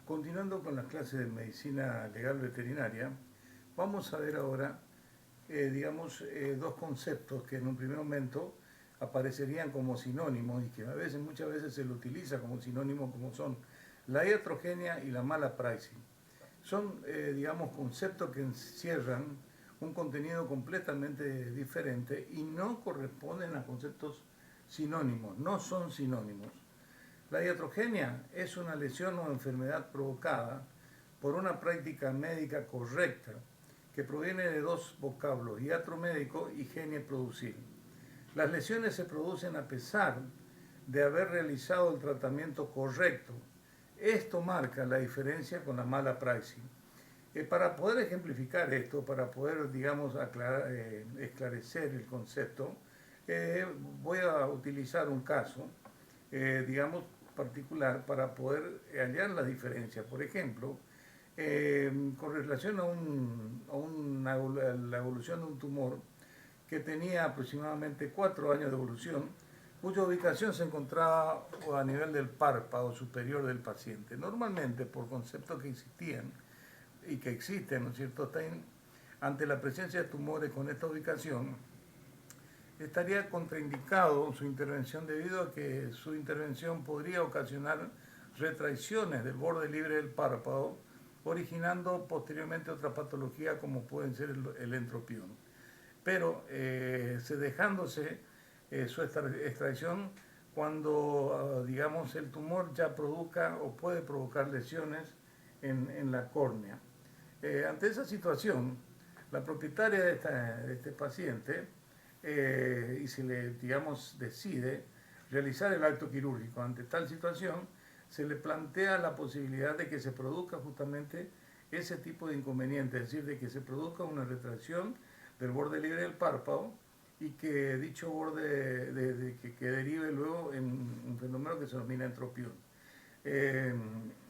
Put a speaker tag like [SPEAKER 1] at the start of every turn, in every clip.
[SPEAKER 1] Continuando con las clases de medicina legal veterinaria, vamos a ver ahora, dos conceptos que en un primer momento aparecerían como sinónimos y que muchas veces se lo utiliza como sinónimo, como son la iatrogenia y la mala pricing. Son, conceptos que encierran un contenido completamente diferente y no corresponden a conceptos sinónimos, no son sinónimos. La iatrogenia es una lesión o enfermedad provocada por una práctica médica correcta que proviene de dos vocablos, iatro médico y genie producir. Las lesiones se producen a pesar de haber realizado el tratamiento correcto. Esto marca la diferencia con la mala praxis. Para poder ejemplificar esto, para poder, esclarecer el concepto, voy a utilizar un caso, particular para poder hallar la diferencia. Por ejemplo, con relación a la evolución de un tumor que tenía aproximadamente 4 años de evolución, cuya ubicación se encontraba a nivel del párpado superior del paciente. Normalmente, por conceptos que existían y que existen, ¿no es cierto?, ante la presencia de tumores con esta ubicación, estaría contraindicado su intervención debido a que su intervención podría ocasionar retracciones del borde libre del párpado, originando posteriormente otra patología como pueden ser el entropión. Pero dejándose su extracción cuando, el tumor ya produzca o puede provocar lesiones en la córnea. Ante esa situación, la propietaria de este paciente y se le, decide realizar el acto quirúrgico. Ante tal situación, se le plantea la posibilidad de que se produzca justamente ese tipo de inconveniente, es decir, de que se produzca una retracción del borde libre del párpado y que dicho borde que derive luego en un fenómeno que se denomina entropión.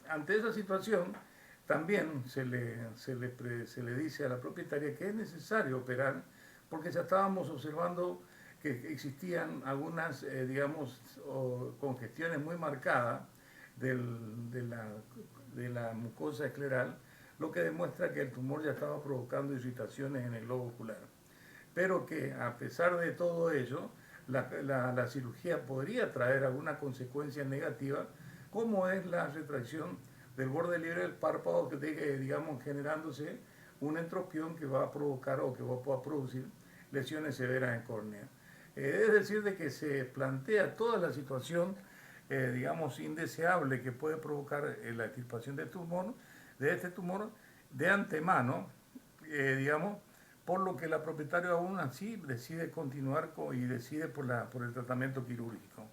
[SPEAKER 1] Ante esa situación, también se le dice a la propietaria que es necesario operar porque ya estábamos observando que existían algunas, congestiones muy marcadas de la mucosa escleral, lo que demuestra que el tumor ya estaba provocando irritaciones en el globo ocular. Pero que a pesar de todo ello, la cirugía podría traer alguna consecuencia negativa, como es la retracción del borde libre del párpado, generándose un entropión que va a provocar o que va a producir lesiones severas en córnea. Es decir, de que se plantea toda la situación, indeseable que puede provocar la extirpación de este tumor, de antemano, por lo que la propietaria aún así decide continuar y decide por el tratamiento quirúrgico.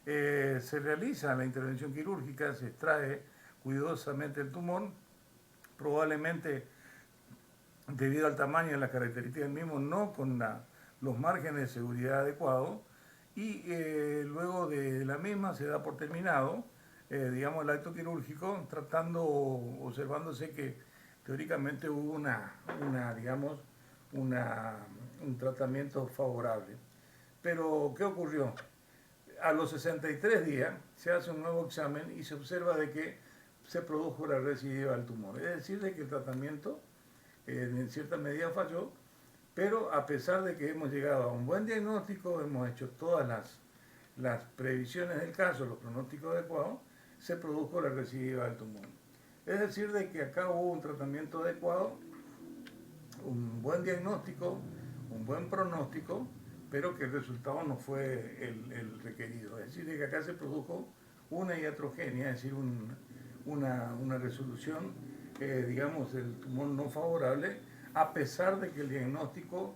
[SPEAKER 1] Se realiza la intervención quirúrgica, se extrae cuidadosamente el tumor, probablemente debido al tamaño y a las características del mismo, no con los márgenes de seguridad adecuados, y luego de la misma se da por terminado, el acto quirúrgico, observándose que teóricamente hubo un tratamiento favorable. Pero, ¿qué ocurrió? A los 63 días se hace un nuevo examen y se observa de que se produjo la recidiva del tumor. Es decir, de que el tratamiento en cierta medida falló, pero a pesar de que hemos llegado a un buen diagnóstico, hemos hecho todas las previsiones del caso, los pronósticos adecuados, se produjo la recidiva del tumor. Es decir, de que acá hubo un tratamiento adecuado, un buen diagnóstico, un buen pronóstico, pero que el resultado no fue el requerido. Es decir, de que acá se produjo una iatrogenia, es decir, una resolución, del tumor no favorable, a pesar de que el diagnóstico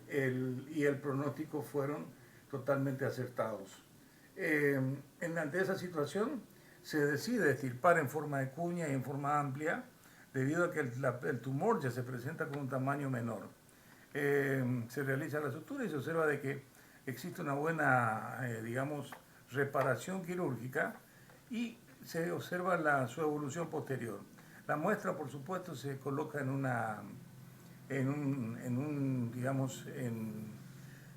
[SPEAKER 1] y el pronóstico fueron totalmente acertados. Ante esa situación, se decide extirpar en forma de cuña y en forma amplia, debido a que el tumor ya se presenta con un tamaño menor. Se realiza la sutura y se observa de que existe una buena, reparación quirúrgica y se observa su evolución posterior. La muestra, por supuesto, se coloca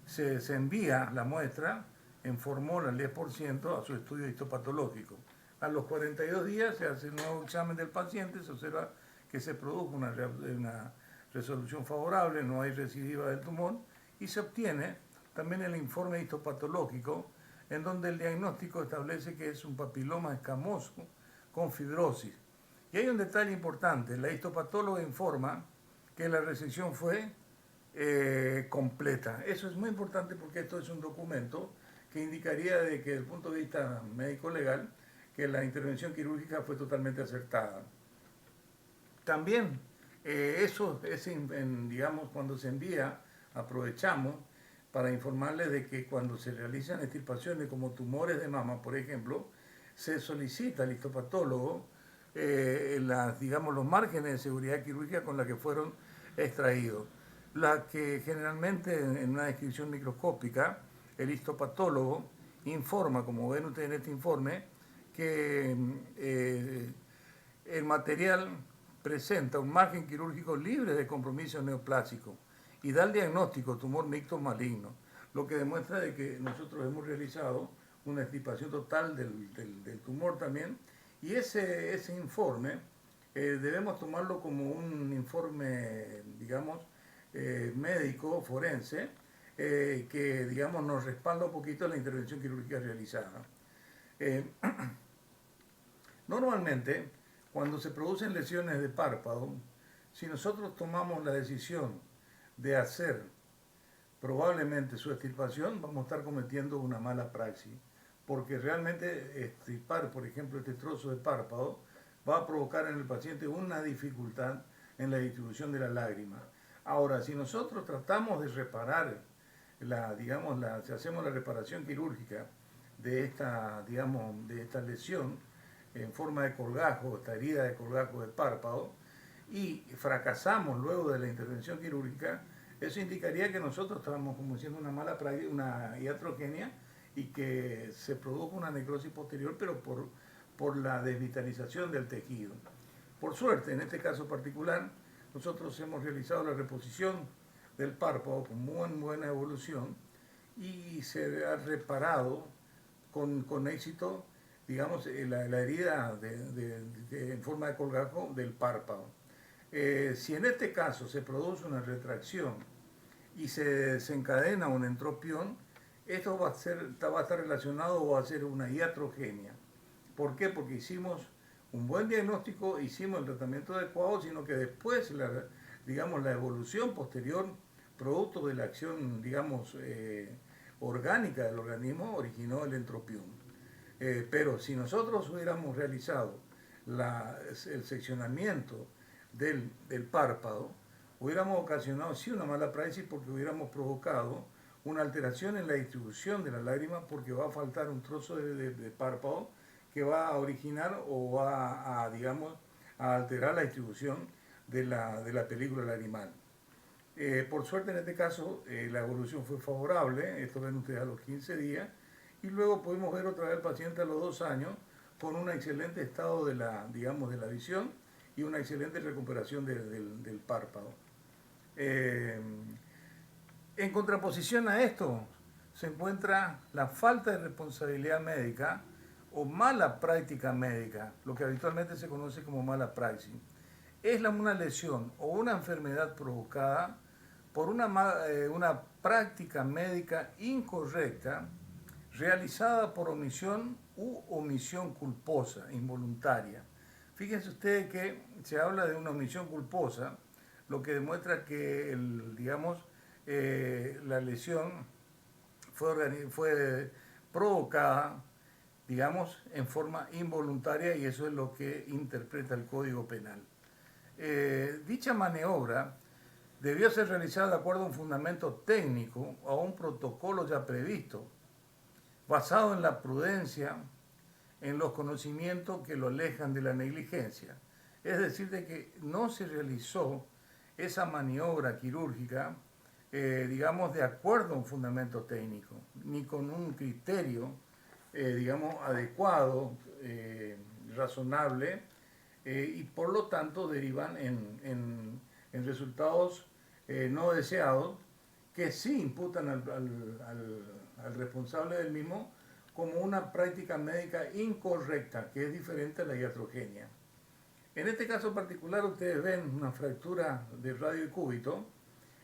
[SPEAKER 1] se envía la muestra en formol al 10% a su estudio histopatológico. A los 42 días se hace un nuevo examen del paciente, se observa que se produjo una resolución favorable, no hay recidiva del tumor, y se obtiene también el informe histopatológico, en donde el diagnóstico establece que es un papiloma escamoso con fibrosis. Y hay un detalle importante, la histopatóloga informa que la resección fue completa. Eso es muy importante porque esto es un documento que indicaría de que desde el punto de vista médico-legal que la intervención quirúrgica fue totalmente acertada. También eso es, digamos, cuando se envía, aprovechamos para informarles de que cuando se realizan extirpaciones como tumores de mama, por ejemplo, se solicita al histopatólogo digamos, los márgenes de seguridad quirúrgica con la que fueron extraídos. La que generalmente en una descripción microscópica el histopatólogo informa, como ven ustedes en este informe, que el material presenta un margen quirúrgico libre de compromiso neoplásico y da el diagnóstico tumor mixto maligno, lo que demuestra de que nosotros hemos realizado una extirpación total del tumor también, y ese informe debemos tomarlo como un informe, digamos, médico, forense, que, digamos, nos respalda un poquito la intervención quirúrgica realizada. Normalmente, cuando se producen lesiones de párpado, si nosotros tomamos la decisión de hacer probablemente su extirpación, vamos a estar cometiendo una mala praxis, porque realmente extirpar, por ejemplo, este trozo de párpado va a provocar en el paciente una dificultad en la distribución de la lágrima. Ahora, si nosotros tratamos de reparar, si hacemos la reparación quirúrgica de esta lesión en forma de colgajo, esta herida de colgajo del párpado, y fracasamos luego de la intervención quirúrgica, eso indicaría que nosotros estábamos cometiendo una mala práctica, una iatrogenia, y que se produjo una necrosis posterior, pero por la desvitalización del tejido. Por suerte, en este caso particular, nosotros hemos realizado la reposición del párpado con muy buena evolución y se ha reparado con éxito, digamos, la herida en forma de colgajo del párpado. Si en este caso se produce una retracción y se desencadena un entropión, esto va a estar relacionado o va a ser una iatrogenia. ¿Por qué? Porque hicimos un buen diagnóstico, hicimos el tratamiento adecuado, sino que después, la evolución posterior, producto de la acción, digamos, orgánica del organismo, originó el entropión. Pero si nosotros hubiéramos realizado el seccionamiento del párpado, hubiéramos ocasionado sí una mala praxis porque hubiéramos provocado una alteración en la distribución de la lágrima porque va a faltar un trozo de párpado que va a originar o va a, digamos, a alterar la distribución de la película lagrimal. Por suerte en este caso la evolución fue favorable, esto ven ustedes a los 15 días, y luego pudimos ver otra vez al paciente a los 2 años con un excelente estado de la visión y una excelente recuperación del párpado. En contraposición a esto se encuentra la falta de responsabilidad médica o mala práctica médica, lo que habitualmente se conoce como mala praxis. Es una lesión o una enfermedad provocada por una práctica médica incorrecta realizada por omisión u omisión culposa, involuntaria. Fíjense ustedes que se habla de una omisión culposa, lo que demuestra que la lesión fue provocada, digamos, en forma involuntaria, y eso es lo que interpreta el Código Penal. Dicha maniobra debió ser realizada de acuerdo a un fundamento técnico o a un protocolo ya previsto, basado en la prudencia, en los conocimientos que lo alejan de la negligencia. Es decir, de que no se realizó esa maniobra quirúrgica, digamos, de acuerdo a un fundamento técnico, ni con un criterio, digamos, adecuado, razonable, y por lo tanto derivan en resultados no deseados que sí imputan al responsable del mismo como una práctica médica incorrecta, que es diferente a la iatrogenia. En este caso particular ustedes ven una fractura de radio y cúbito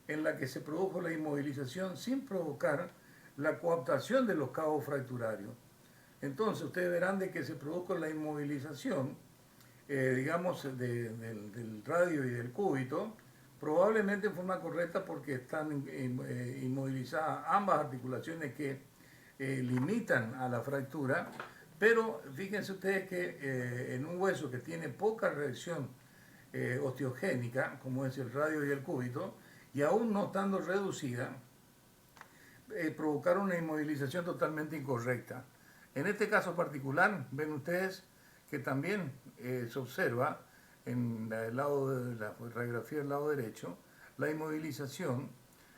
[SPEAKER 1] en la que se produjo la inmovilización sin provocar la coaptación de los cabos fracturarios. Entonces ustedes verán de que se produjo la inmovilización, digamos, del radio y del cúbito, probablemente en forma correcta porque están inmovilizadas ambas articulaciones que limitan a la fractura, pero fíjense ustedes que en un hueso que tiene poca reacción osteogénica, como es el radio y el cúbito, y aún no estando reducida, provocaron una inmovilización totalmente incorrecta. En este caso particular, ven ustedes que también se observa en el lado de la radiografía del lado derecho la inmovilización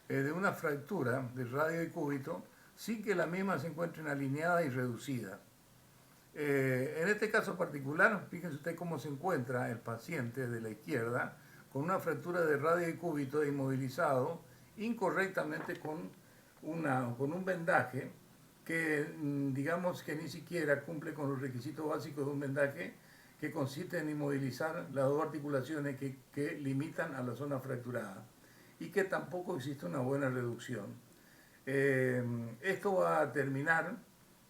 [SPEAKER 1] de una fractura de radio y cúbito sin que la misma se encuentre alineada y reducida. En este caso particular, fíjense usted cómo se encuentra el paciente de la izquierda con una fractura de radio y cúbito inmovilizado incorrectamente con un vendaje que digamos que ni siquiera cumple con los requisitos básicos de un vendaje, que consiste en inmovilizar las dos articulaciones que limitan a la zona fracturada y que tampoco existe una buena reducción. Esto va a terminar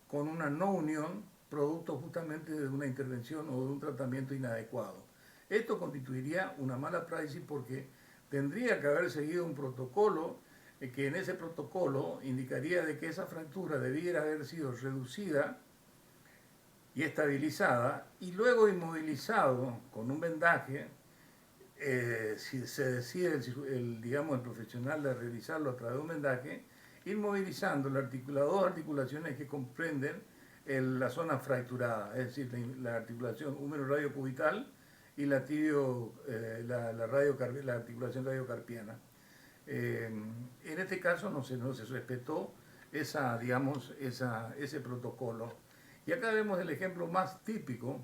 [SPEAKER 1] con una no unión producto justamente de una intervención o de un tratamiento inadecuado. Esto constituiría una mala praxis porque tendría que haber seguido un protocolo que en ese protocolo indicaría de que esa fractura debiera haber sido reducida y estabilizada y luego inmovilizado con un vendaje. Si se decide digamos, el profesional de realizarlo a través de un vendaje, inmovilizando las dos articulaciones que comprenden la zona fracturada, es decir, la articulación húmero-radiocubital y la la articulación radiocarpiana. En este caso no se respetó ese protocolo. Y acá vemos el ejemplo más típico,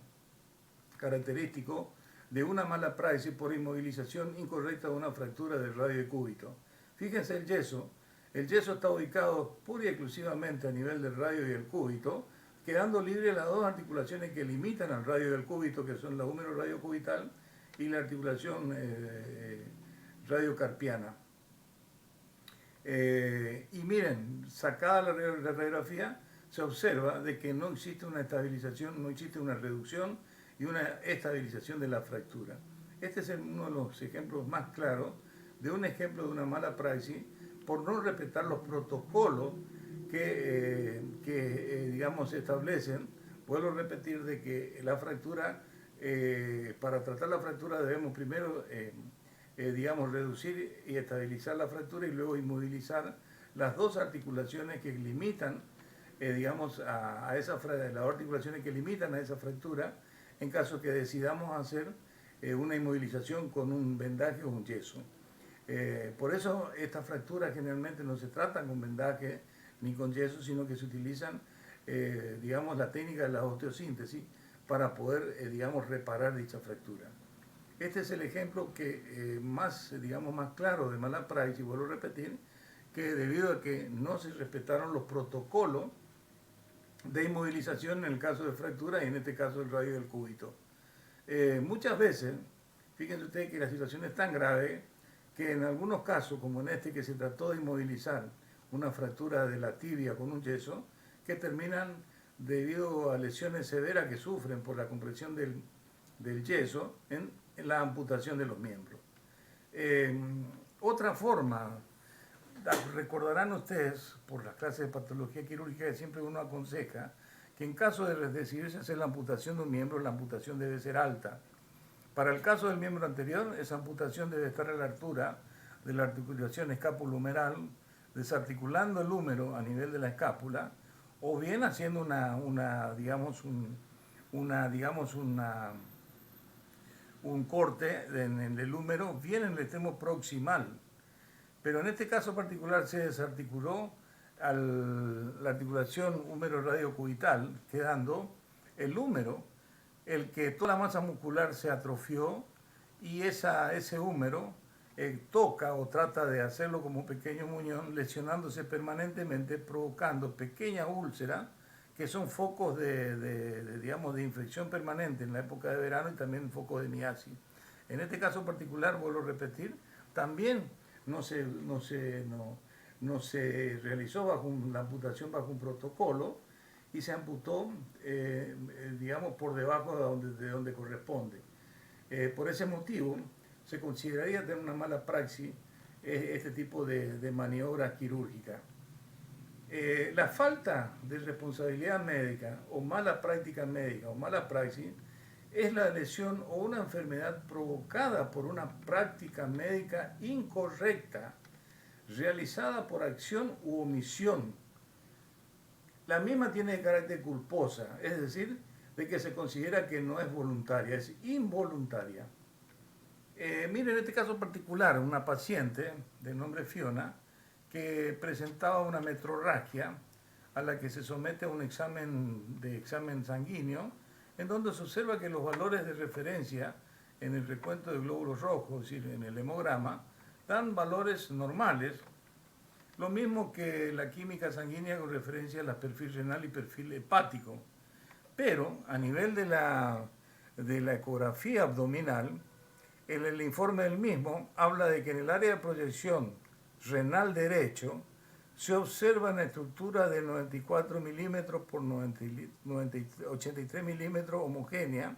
[SPEAKER 1] característico, de una mala praxis por inmovilización incorrecta de una fractura del radio y cúbito. Fíjense el yeso. El yeso está ubicado pura y exclusivamente a nivel del radio y el cúbito, quedando libre las dos articulaciones que limitan al radio y el cúbito, que son la húmero-radiocubital y la articulación radiocarpiana. Y miren, sacada la radiografía, se observa de que no existe una estabilización, no existe una reducción y una estabilización de la fractura. Este es uno de los ejemplos más claros de un ejemplo de una mala praxis por no respetar los protocolos que digamos, se establecen. Vuelvo a repetir de que la fractura, para tratar la fractura debemos primero, digamos, reducir y estabilizar la fractura y luego inmovilizar las dos articulaciones que limitan, digamos, las articulaciones que limitan a esa fractura, en caso que decidamos hacer una inmovilización con un vendaje o un yeso. Por eso estas fracturas generalmente no se tratan con vendaje ni con yeso, sino que se utilizan, digamos, la técnica de la osteosíntesis para poder, digamos, reparar dicha fractura. Este es el ejemplo que más claro de mala praxis, y vuelvo a repetir, que debido a que no se respetaron los protocolos de inmovilización en el caso de fractura y en este caso el radio del cúbito. Muchas veces, fíjense ustedes que la situación es tan grave que en algunos casos, como en este que se trató de inmovilizar una fractura de la tibia con un yeso, que terminan debido a lesiones severas que sufren por la compresión del yeso en la amputación de los miembros. Otra forma, recordarán ustedes por las clases de patología quirúrgica que siempre uno aconseja que en caso de decidirse hacer la amputación de un miembro, la amputación debe ser alta. Para el caso del miembro anterior, esa amputación debe estar a la altura de la articulación escapulohumeral, desarticulando el húmero a nivel de la escápula, o bien haciendo un corte en el húmero bien en el extremo proximal. Pero en este caso particular se desarticuló la articulación húmero-radiocubital, quedando el húmero, el que toda la masa muscular se atrofió y ese húmero toca o trata de hacerlo como un pequeño muñón, lesionándose permanentemente, provocando pequeñas úlceras que son focos digamos, de infección permanente en la época de verano y también focos de miasis. En este caso particular, vuelvo a repetir, también no se realizó la amputación bajo un protocolo y se amputó, digamos, por debajo de donde corresponde. Por ese motivo, se consideraría tener una mala praxis este tipo de maniobras quirúrgicas. La falta de responsabilidad médica o mala práctica médica o mala praxis es la lesión o una enfermedad provocada por una práctica médica incorrecta realizada por acción u omisión. La misma tiene carácter culposa, es decir, de que se considera que no es voluntaria, es involuntaria. Mire, en este caso particular, una paciente de nombre Fiona, que presentaba una metrorragia a la que se somete a un examen sanguíneo, en donde se observa que los valores de referencia en el recuento de glóbulos rojos, es decir, en el hemograma, dan valores normales, lo mismo que la química sanguínea con referencia al perfil renal y perfil hepático. Pero a nivel de la ecografía abdominal, el informe del mismo habla de que en el área de proyección renal derecho se observa una estructura de 94 milímetros por 83 milímetros homogénea,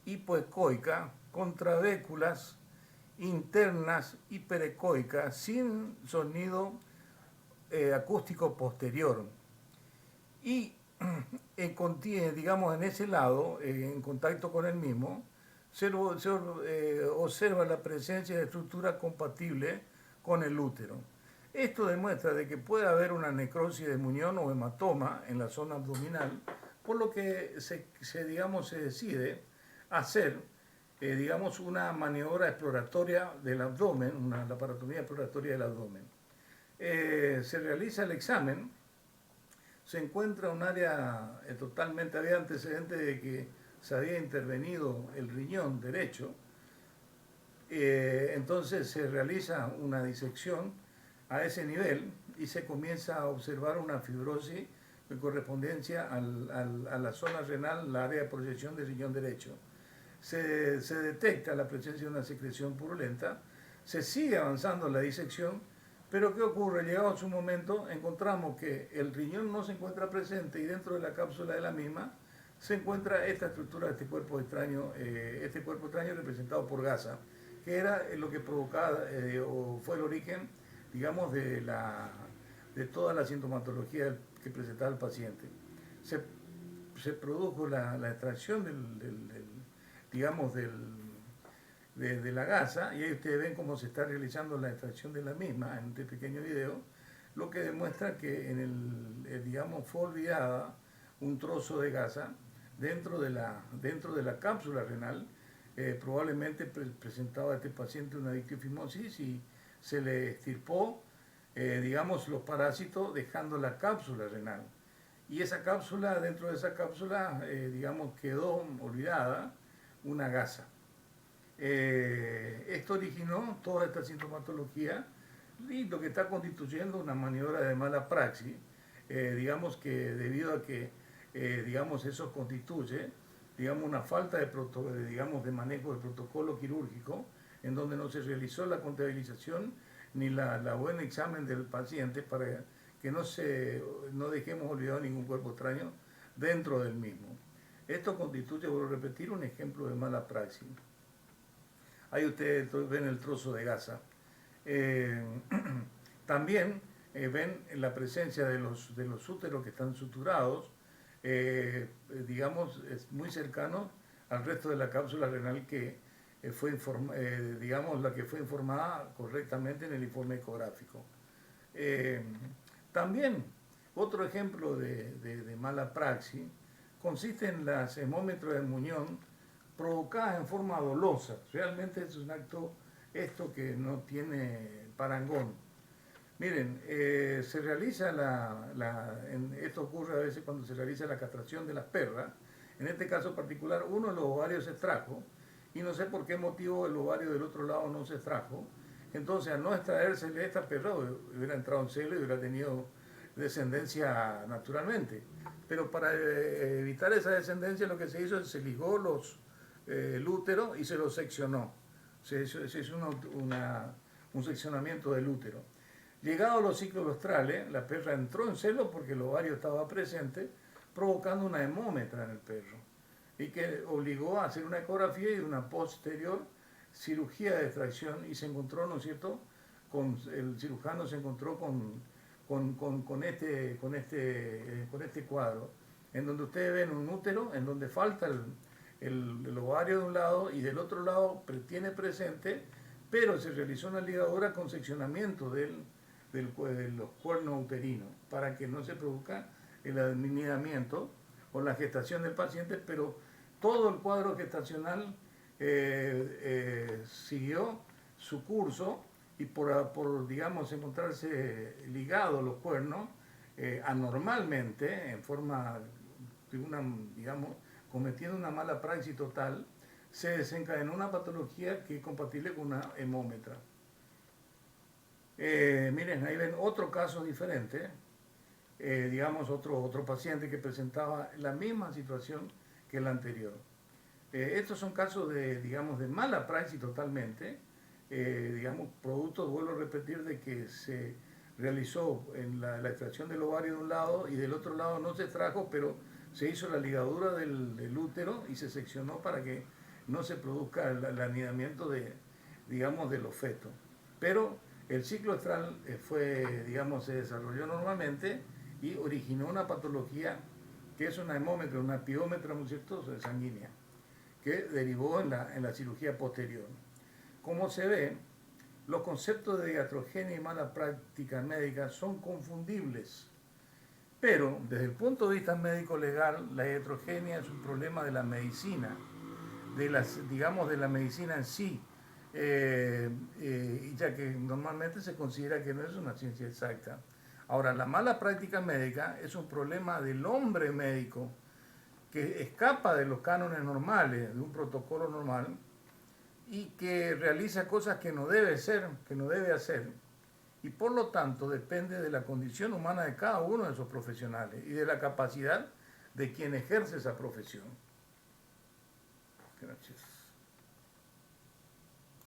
[SPEAKER 1] hipoecoica, con trabéculas internas hiperecoicas sin sonido acústico posterior. Y digamos, en ese lado, en contacto con el mismo, se observa la presencia de estructura compatible con el útero. Esto demuestra de que puede haber una necrosis de muñón o hematoma en la zona abdominal, por lo que se decide hacer digamos, una maniobra exploratoria del abdomen, una laparotomía exploratoria del abdomen. Se realiza el examen, se encuentra un área totalmente, había antecedentes de que se había intervenido el riñón derecho, entonces se realiza una disección a ese nivel y se comienza a observar una fibrosis en correspondencia a la zona renal, la área de proyección del riñón derecho. Se detecta la presencia de una secreción purulenta, se sigue avanzando la disección, pero ¿qué ocurre? Llegado a su momento, encontramos que el riñón no se encuentra presente y dentro de la cápsula de la misma se encuentra esta estructura de este cuerpo extraño representado por gasa, que era lo que provocaba o fue el origen, digamos, de toda la sintomatología que presentaba el paciente. Se produjo la extracción de la gasa, y ahí ustedes ven cómo se está realizando la extracción de la misma en este pequeño video, lo que demuestra que digamos, fue olvidada un trozo de gasa dentro de la cápsula renal. Probablemente presentaba a este paciente una dictiofimosis y se le extirpó, digamos, los parásitos dejando la cápsula renal. Y esa cápsula, dentro de esa cápsula, digamos, quedó olvidada una gasa. Esto originó toda esta sintomatología y lo que está constituyendo una maniobra de mala praxis, digamos que debido a que digamos, eso constituye, digamos, una falta de manejo del protocolo quirúrgico, en donde no se realizó la contabilización ni la buen examen del paciente para que no dejemos olvidado ningún cuerpo extraño dentro del mismo. Esto constituye, vuelvo a repetir, un ejemplo de mala praxis. Ahí ustedes ven el trozo de gasa. También ven la presencia de los úteros que están suturados, digamos, es muy cercano al resto de la cápsula renal que digamos, la que fue informada correctamente en el informe ecográfico. También, otro ejemplo de mala praxis consiste en las hemómetros de muñón provocadas en forma dolosa. Realmente es un acto esto que no tiene parangón. Miren, se realiza esto ocurre a veces cuando se realiza la castración de las perras. En este caso particular, uno de los ovarios se extrajo y no sé por qué motivo el ovario del otro lado no se extrajo. Entonces, al no extraérsele esta perra, hubiera entrado en celo y hubiera tenido descendencia naturalmente. Pero para evitar esa descendencia lo que se hizo es se ligó el útero y se lo seccionó. Se hizo un seccionamiento del útero. Llegado a los ciclos lustrales, la perra entró en celo porque el ovario estaba presente, provocando una hemómetra en el perro, y que obligó a hacer una ecografía y una posterior cirugía de extracción, y se encontró, ¿no es cierto?, el cirujano se encontró con este cuadro, en donde ustedes ven un útero, en donde falta el ovario de un lado y del otro lado tiene presente, pero se realizó una ligadura con seccionamiento de los cuernos uterinos para que no se produzca el anidamiento o la gestación del paciente, pero todo el cuadro gestacional siguió su curso, y por digamos, encontrarse ligados los cuernos anormalmente, en forma de digamos, cometiendo una mala praxis total, se desencadenó una patología que es compatible con una hemómetra. Miren, ahí ven otro caso diferente, digamos otro paciente que presentaba la misma situación que el anterior. Estos son casos digamos, de mala praxis totalmente, digamos, producto, vuelvo a repetir, de que se realizó en la extracción del ovario de un lado y del otro lado no se extrajo, pero se hizo la ligadura del útero y se seccionó para que no se produzca el anidamiento digamos, de los fetos. Pero el ciclo estral digamos, se desarrolló normalmente y originó una patología que es una hemómetra, una piómetra, ¿no es cierto?, sanguínea, que derivó en la cirugía posterior. Como se ve, los conceptos de iatrogenia y mala práctica médica son confundibles, pero desde el punto de vista médico-legal, la iatrogenia es un problema de la medicina, digamos, de la medicina en sí, ya que normalmente se considera que no es una ciencia exacta. Ahora, la mala práctica médica es un problema del hombre médico que escapa de los cánones normales, de un protocolo normal, y que realiza cosas que no debe hacer, y por lo tanto depende de la condición humana de cada uno de esos profesionales y de la capacidad de quien ejerce esa profesión. Gracias.